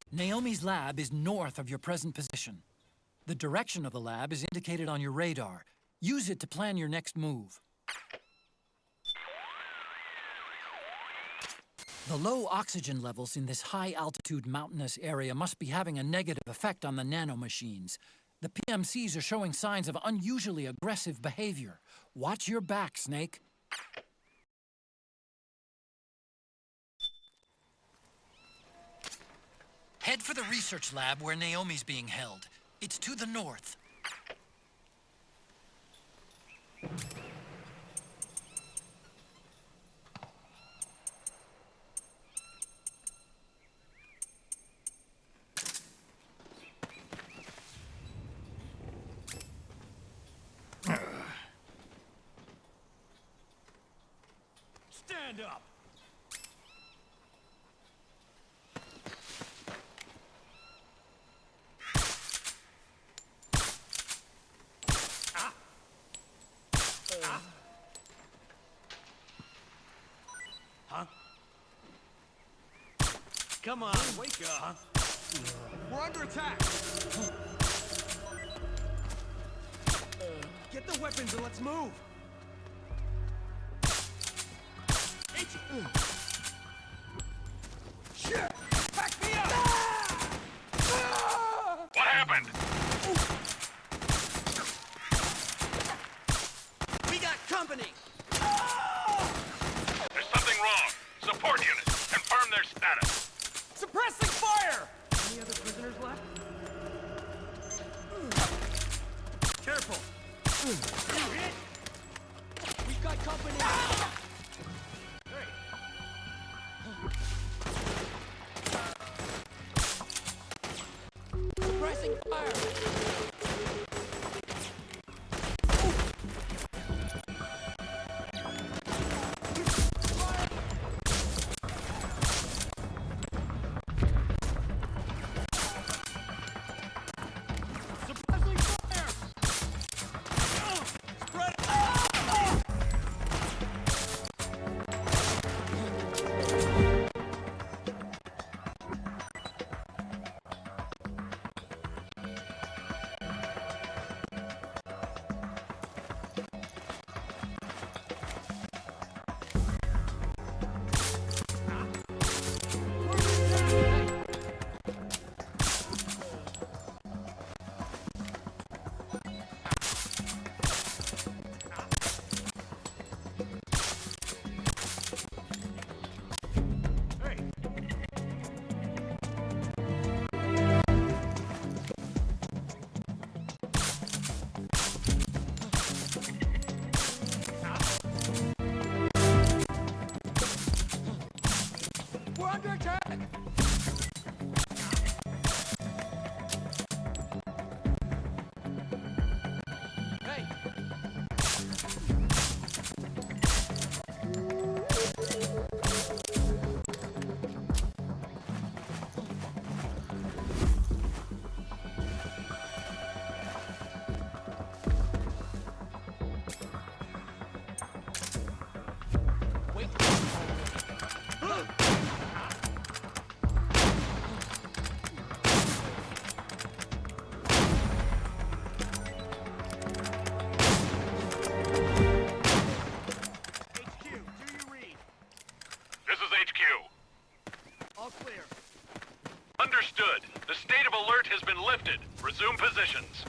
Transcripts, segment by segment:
Naomi's lab is north of your present position. The direction of the lab is indicated on your radar. Use it to plan your next move. The low oxygen levels in this high-altitude mountainous area must be having a negative effect on the nanomachines. The PMCs are showing signs of unusually aggressive behavior. Watch your back, Snake. Head for the research lab where Naomi's being held. It's to the north. Stand up! Huh? Come on, wake up! We're under attack! Get the weapons and let's move! Shit! Back me up! What happened? We got company! There's something wrong. Support units, confirm their status. Suppressing fire! Any other prisoners left? Careful! You hit? We've got company! Suppressing fire! We're under attack! Hey! Wait! This is HQ. All clear. Understood. The state of alert has been lifted. Resume positions.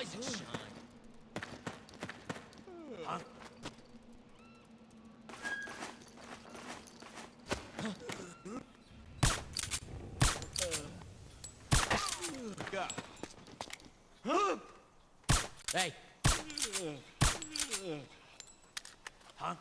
rise and shine. Huh? Go. Hey. Huh?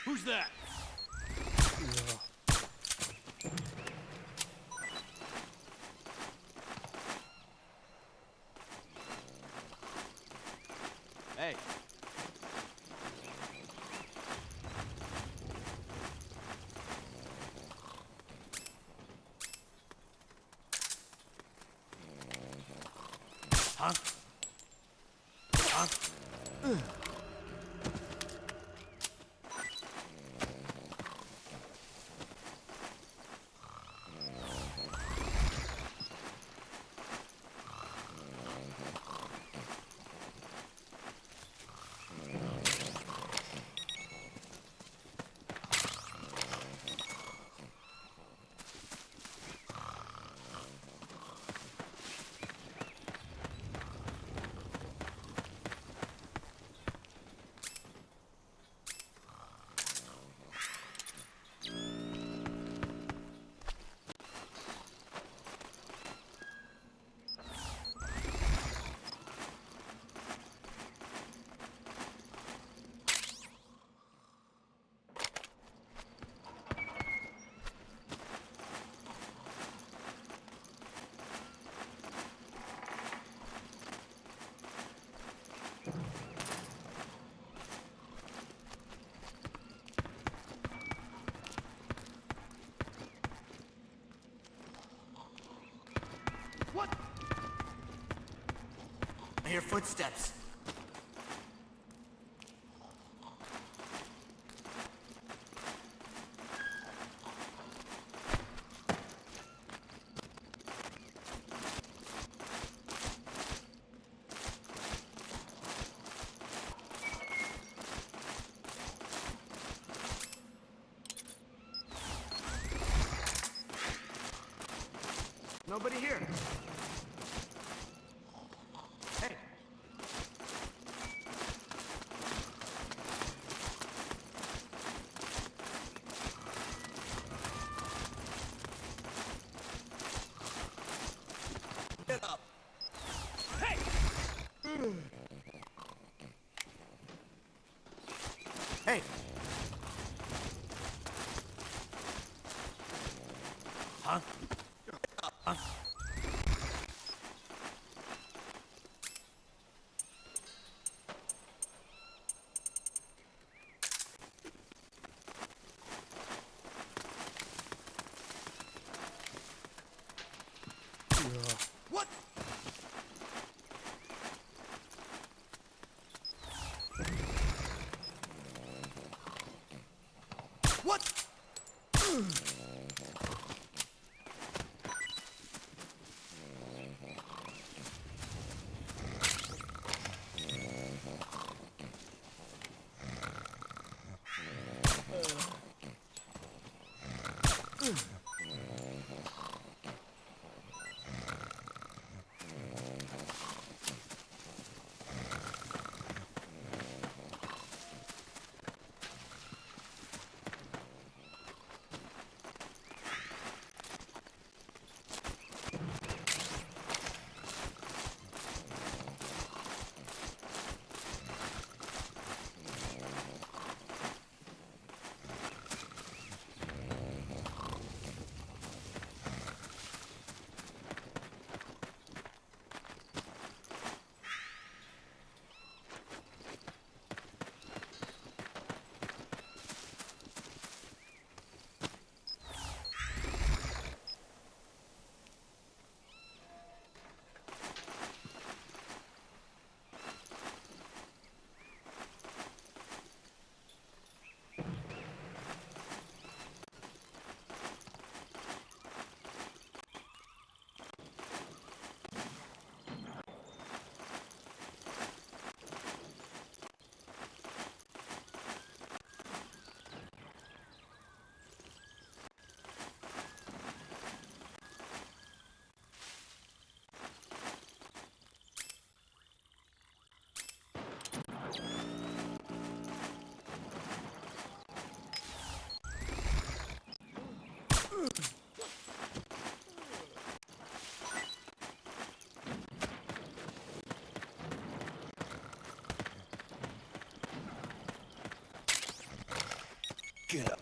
Who's that? Hey. Huh? Huh? What? I hear footsteps. Nobody here. Hey. Get up. Hey! Hey. Huh? Huh? What? Get up.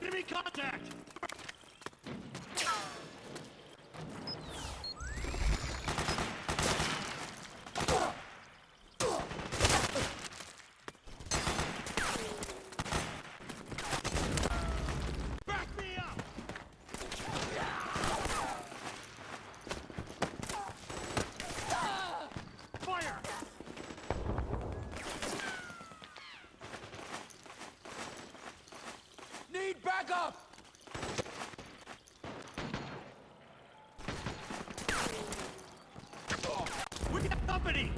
Enemy contact! Back me up! Fire! Need backup! We got company!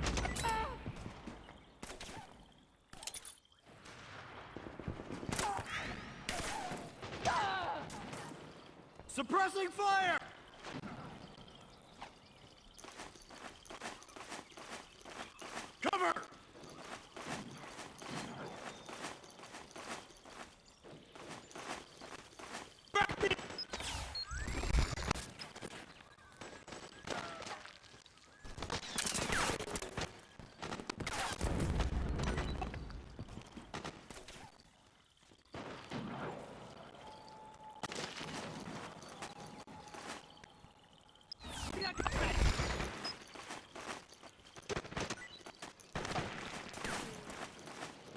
Suppressing fire! Cover! Back me!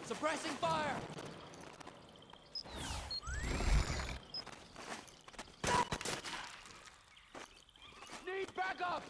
Suppressing fire! Need backup!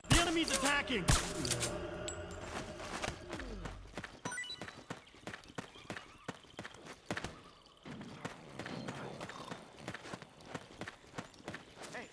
The enemy's attacking! Hey,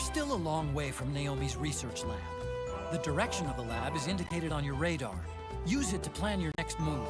still a long way from Naomi's research lab. The direction of the lab is indicated on your radar. Use it to plan your next move.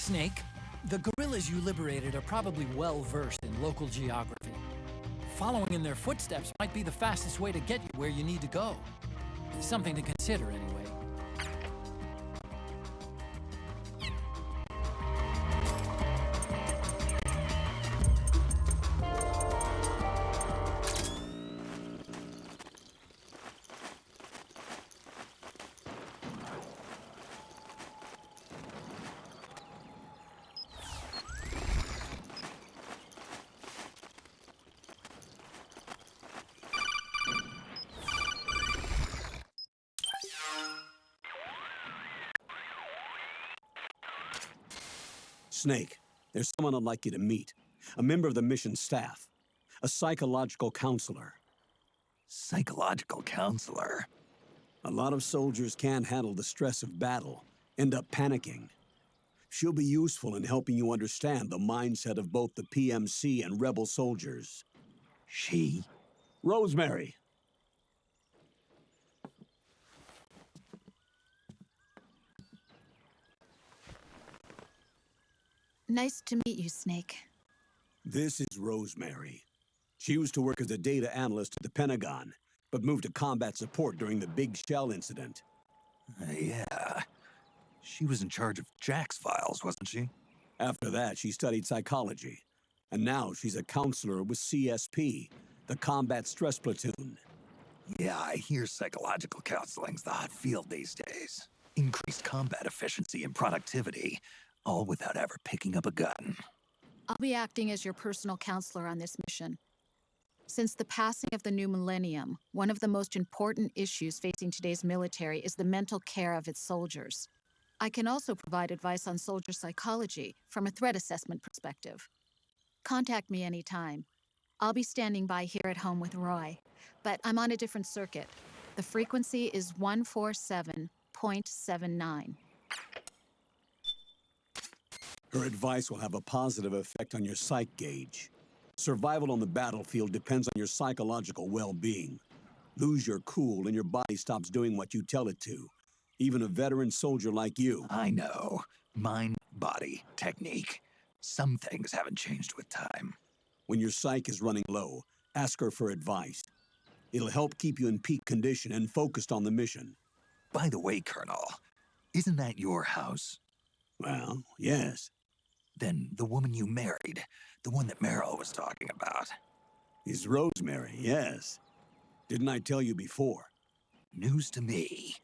Snake, the gorillas you liberated are probably well-versed in local geography. Following in their footsteps might be the fastest way to get you where you need to go. Something to consider, anyway. Snake, there's someone I'd like you to meet. A member of the mission staff. A psychological counselor. Psychological counselor? A lot of soldiers can't handle the stress of battle, end up panicking. She'll be useful in helping you understand the mindset of both the PMC and rebel soldiers. She? Rosemary. Nice to meet you, Snake. This is Rosemary. She used to work as a data analyst at the Pentagon, but moved to combat support during the Big Shell incident. Yeah. She was in charge of Jack's files, wasn't she? After that, she studied psychology. And now she's a counselor with CSP, the Combat Stress Platoon. Yeah, I hear psychological counseling's the hot field these days. Increased combat efficiency and productivity, all without ever picking up a gun. I'll be acting as your personal counselor on this mission. Since the passing of the new millennium, one of the most important issues facing today's military is the mental care of its soldiers. I can also provide advice on soldier psychology from a threat assessment perspective. Contact me anytime. I'll be standing by here at home with Roy, but I'm on a different circuit. The frequency is 147.79. Her advice will have a positive effect on your psych gauge. Survival on the battlefield depends on your psychological well-being. Lose your cool and your body stops doing what you tell it to. Even a veteran soldier like you. I know. Mind, body, technique. Some things haven't changed with time. When your psych is running low, ask her for advice. It'll help keep you in peak condition and focused on the mission. By the way, Colonel, isn't that your house? Well, yes. Then the woman you married, the one that Meryl was talking about. Is Rosemary, yes. Didn't I tell you before? News to me.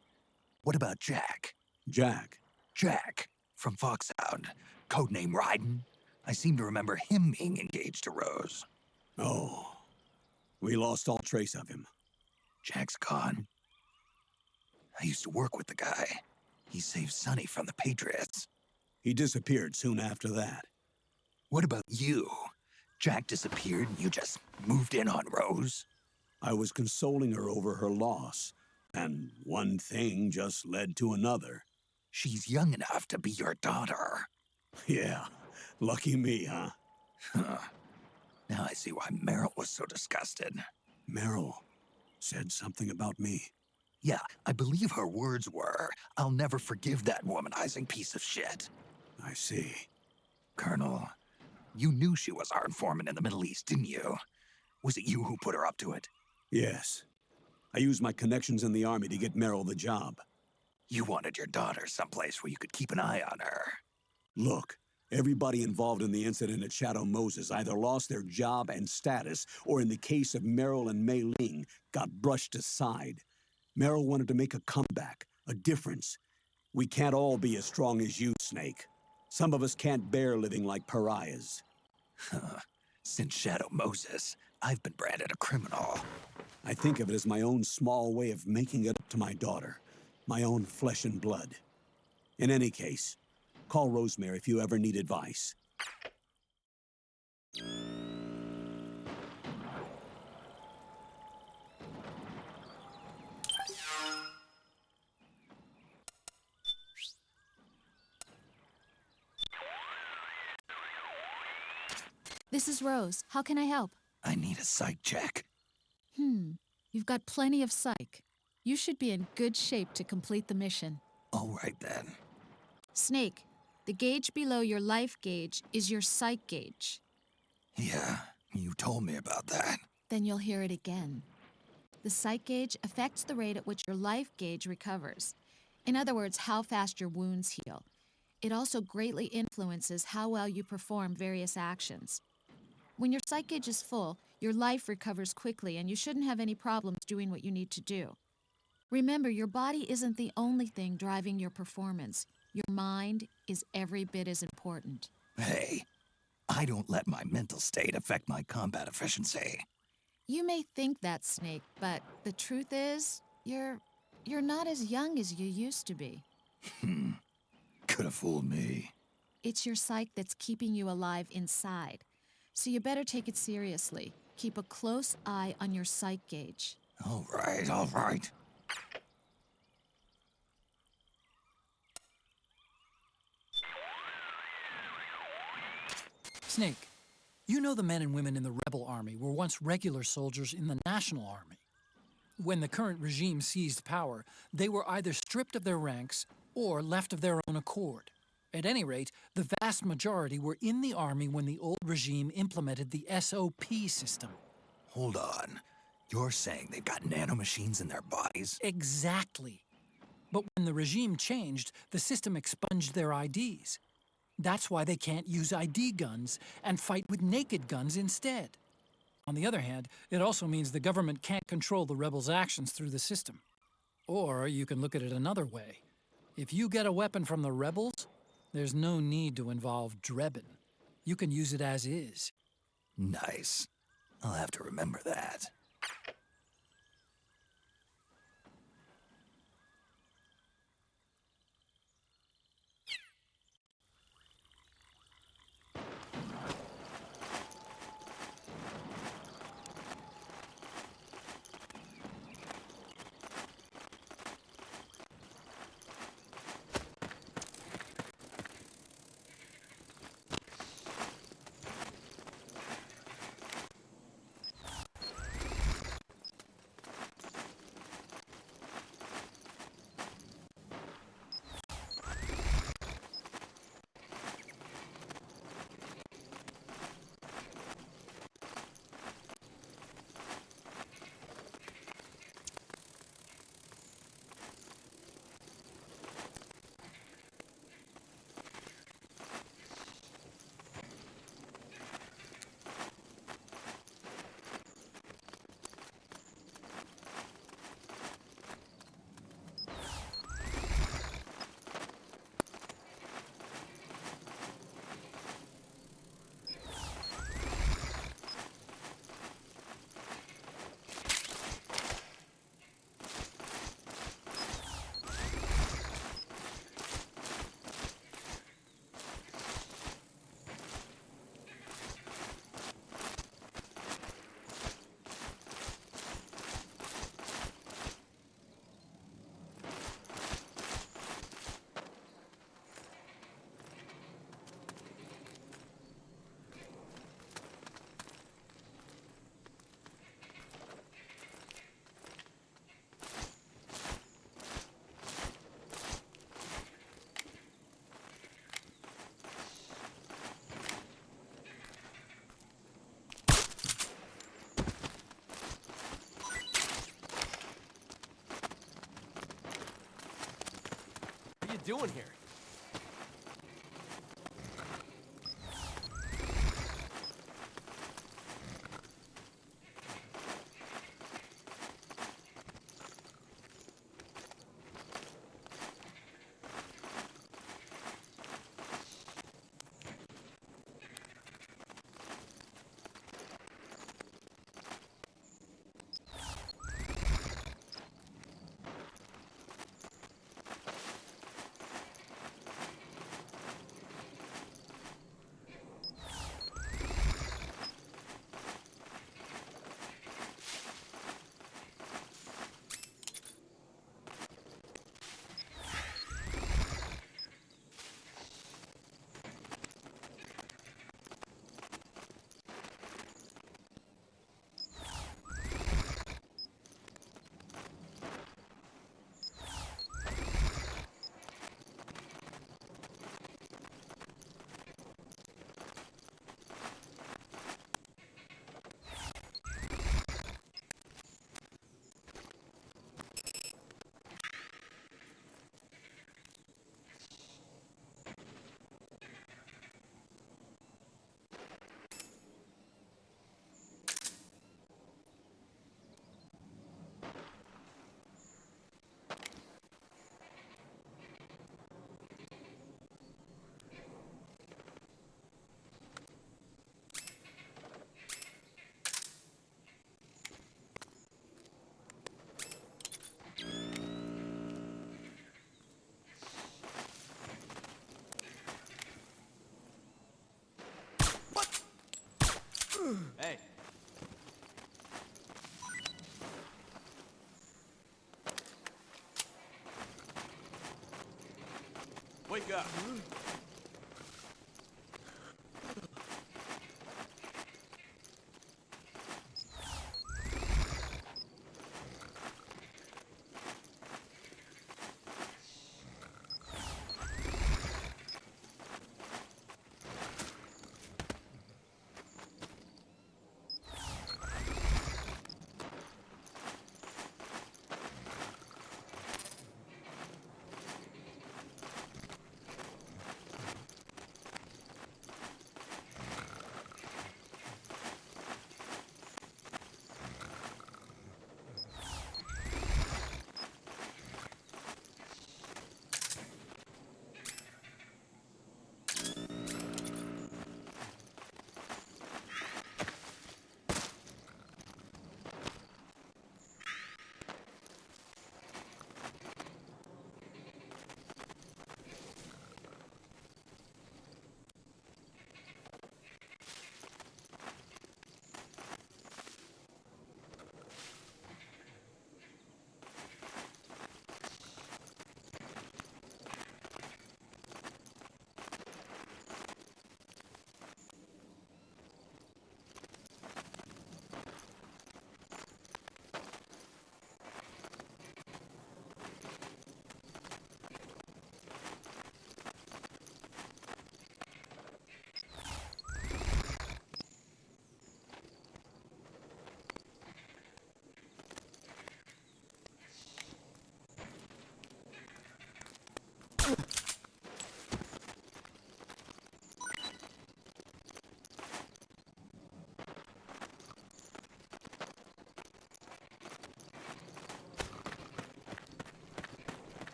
What about Jack? Jack. Jack, from Foxhound, codename Ryden. I seem to remember him being engaged to Rose. Oh, we lost all trace of him. Jack's gone. I used to work with the guy. He saved Sonny from the Patriots. He disappeared soon after that. What about you? Jack disappeared and you just moved in on Rose? I was consoling her over her loss, and one thing just led to another. She's young enough to be your daughter. Yeah, lucky me, huh? Huh. Now I see why Meryl was so disgusted. Meryl said something about me. Yeah, I believe her words were, "I'll never forgive that womanizing piece of shit." I see. Colonel, you knew she was our informant in the Middle East, didn't you? Was it you who put her up to it? Yes. I used my connections in the army to get Meryl the job. You wanted your daughter someplace where you could keep an eye on her. Look, everybody involved in the incident at Shadow Moses either lost their job and status, or in the case of Meryl and Mei Ling, got brushed aside. Meryl wanted to make a comeback, a difference. We can't all be as strong as you, Snake. Some of us can't bear living like pariahs. Since Shadow Moses, I've been branded a criminal. I think of it as my own small way of making it up to my daughter. My own flesh and blood. In any case, call Rosemary if you ever need advice. This is Rose. How can I help? I need a psych check. You've got plenty of psych. You should be in good shape to complete the mission. All right then. Snake, the gauge below your life gauge is your psych gauge. Yeah, you told me about that. Then you'll hear it again. The psych gauge affects the rate at which your life gauge recovers. In other words, how fast your wounds heal. It also greatly influences how well you perform various actions. When your psych gauge is full, your life recovers quickly and you shouldn't have any problems doing what you need to do. Remember, your body isn't the only thing driving your performance. Your mind is every bit as important. Hey, I don't let my mental state affect my combat efficiency. You may think that, Snake, but the truth is, you're not as young as you used to be. Could have fooled me. It's your psyche that's keeping you alive inside. So you better take it seriously. Keep a close eye on your psych gauge. All right, all right. Snake, you know the men and women in the rebel army were once regular soldiers in the National Army. When the current regime seized power, they were either stripped of their ranks or left of their own accord. At any rate, the vast majority were in the army when the old regime implemented the SOP system. Hold on. You're saying they've got nanomachines in their bodies? Exactly. But when the regime changed, the system expunged their IDs. That's why they can't use ID guns and fight with naked guns instead. On the other hand, it also means the government can't control the rebels' actions through the system. Or you can look at it another way. If you get a weapon from the rebels, there's no need to involve Drebin. You can use it as is. Nice. I'll have to remember that. doing here? Hey. Wake up.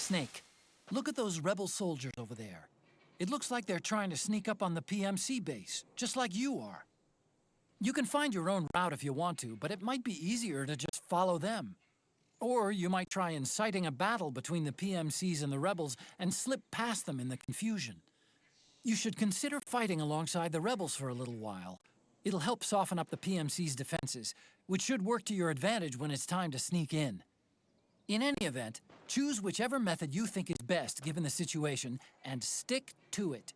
Snake, look at those rebel soldiers over there. It looks like they're trying to sneak up on the PMC base, just like you are. You can find your own route if you want to, but it might be easier to just follow them. Or you might try inciting a battle between the PMCs and the rebels and slip past them in the confusion. You should consider fighting alongside the rebels for a little while. It'll help soften up the PMC's defenses, which should work to your advantage when it's time to sneak in. In any event, choose whichever method you think is best given the situation and stick to it.